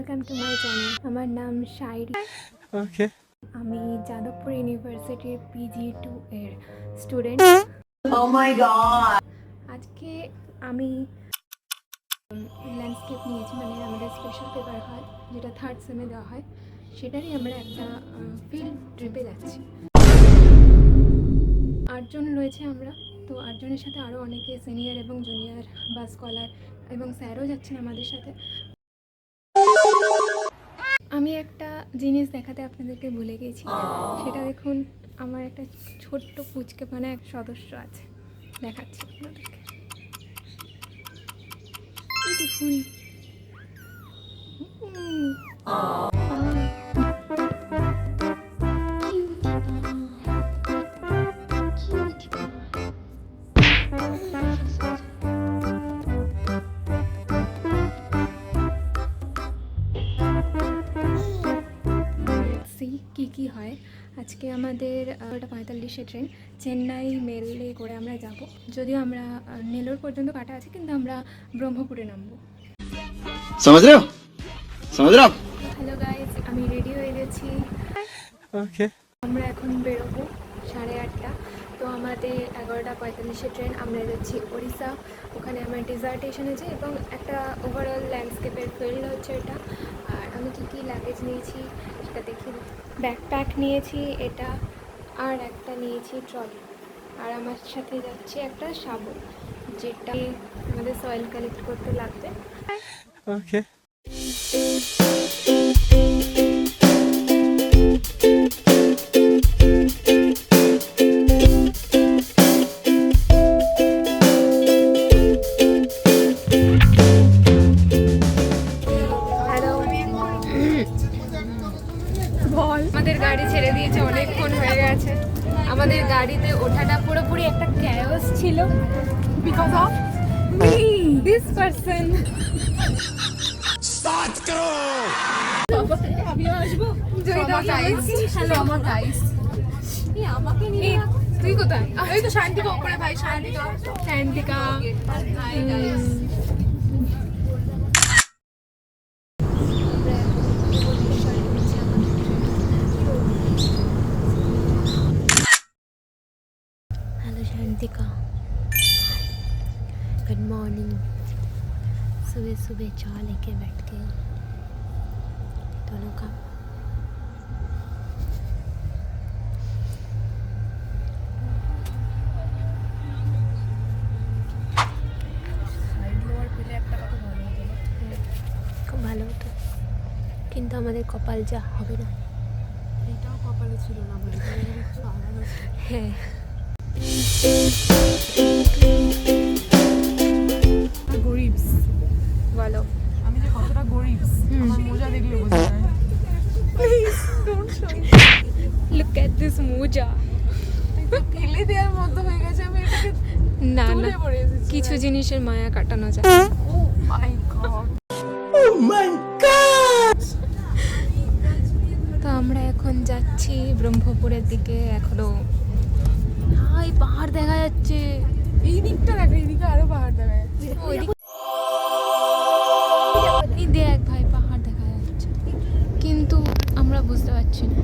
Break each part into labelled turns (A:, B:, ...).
A: Welcome to my channel. আমার নাম শাইরি।
B: ওকে।
A: আমি যাদবপুর ইউনিভার্সিটির PG2 এর স্টুডেন্ট।
C: Oh my god!
A: আজকে আমি ল্যান্ডস্কেপ নিয়েছি, মানে আমাদের স্পেশাল পেপার হয় যেটা 3rd সেমে দেওয়া হয়, সেটারই আমরা একটা ফিল্ড ট্রিপে যাচ্ছি। 8 জন রয়েছে আমরা, তো 8 জনের সাথে আরও অনেকে সিনিয়র এবং জুনিয়র বা স্কলার এবং স্যারও যাচ্ছেন আমাদের সাথে। আমি একটা জিনিস দেখাতে আপনাদেরকে ভুলে গেছি, সেটা দেখুন। আমার একটা ছোট্ট পুচকেপানা এক সদস্য আছে, দেখাচ্ছি আপনাদেরকে। এই দেখুন, কি হয়। আজকে আমাদের 45-এ ট্রেন, চেন্নাই মেলে করে আমরা যাব। যদিও আমরা নেলোর পর্যন্ত কাটা আছে, কিন্তু আমরা ব্রহ্মপুরে নামবো। হ্যালো গাইজ, আমি রেডি হয়ে গেছি।
B: ওকে।
A: আমরা এখন বেরোবো 8:30। তো আমাদের 11:45-এ ট্রেন। আমরা যাচ্ছি ওড়িশা। ওখানে আমার ডিজার্টেশন আছে এবং একটা ওভারঅল ল্যান্ডস্কেপের ফিল্ড হচ্ছে এটা। আর আমি কী লাগেজ নিয়েছি সেটা দেখি। ব্যাকপ্যাক নিয়েছি এটা, আর একটা নিয়েছি ট্রলি। আর আমার সাথে যাচ্ছে একটা শাবল, যেটা আমাদের সয়েল কালেক্ট করতে লাগবে।
B: ওকে।
A: আমাদের গাড়ি ছেড়ে দিয়েছে, অনেকক্ষণ হয়ে গেছে। আমাদের গাড়িতে ওঠাটা পুরোপুরি একটা ক্যাওস ছিল, because of this person.
B: Start করো।
A: আমিও আসবো। হ্যালো আমার গাইস। আমাকে নিয়ে তুই কোথায়? এই তো শান্তিকা উপরে ভাই, Shantika. Hello Shantika, good morning. सुबह सुबह चाय लेके बैठ गए दोनों का। খুব ভালো হতো, কিন্তু আমাদের কপাল যা হবে না।
C: এটাও কপালে ছিল না বলে
A: হ্যাঁ,
C: গরিবস।
A: বলো
C: আমি যে কতটা গরিবস আমার মোজা দেখলে বোঝা যায়।
A: লুক এট দিস মোজা।
C: ফেলে দেওয়ার মতো হয়ে গেছে, আমি এটাকে
A: না না,
C: তুলে পড়ে এসেছি।
A: কিছু জিনিসের মায়া কাটানো যায়।
C: ও মাই গড।
A: তো আমরা এখন যাচ্ছি ব্রহ্মপুরের দিকে। এখনো হাই পাহাড় দেখা যাচ্ছে।
C: এই দিকটা দেখো, এইদিকে আরো পাহাড় দেখা যাচ্ছে।
A: এই দেখ ভাই, পাহাড় দেখা যাচ্ছে, কিন্তু আমরা বুঝতে পারছি না।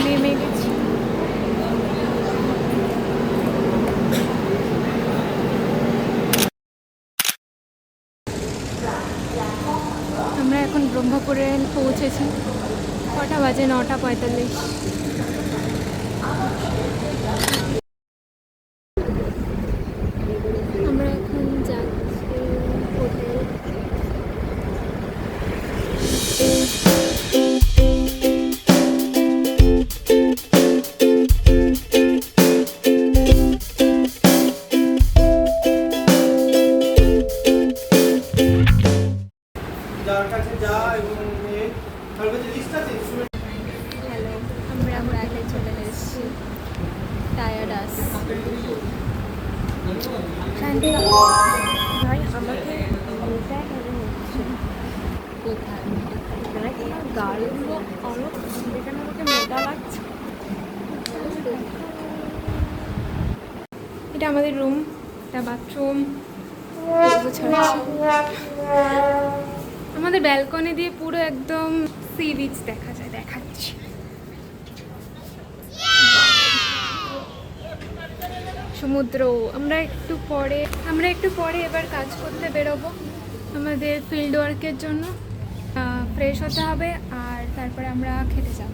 A: নেমে গেছি। আমরা এখন ব্রহ্মপুরে পৌঁছেছি। কটা বাজে? 9:45। আমরা এখন যাচ্ছি হোটেল। ভাই আমাকে মোটা মনে হচ্ছে
C: কোথায়
A: গালগুলো আরো যেখানে আমাকে মোটা লাগছে। এটা আমাদের রুম, এটা বাথরুম, আমাদের ব্যালকনি দিয়ে পুরো একদম সি বিচ দেখা যায়, দেখাচ্ছি। সমুদ্র। আমরা একটু পরে এবার কাজ করতে বেরোবো আমাদের ফিল্ড ওয়ার্কের জন্য। ফ্রেশ হতে হবে আর তারপরে আমরা খেতে যাব।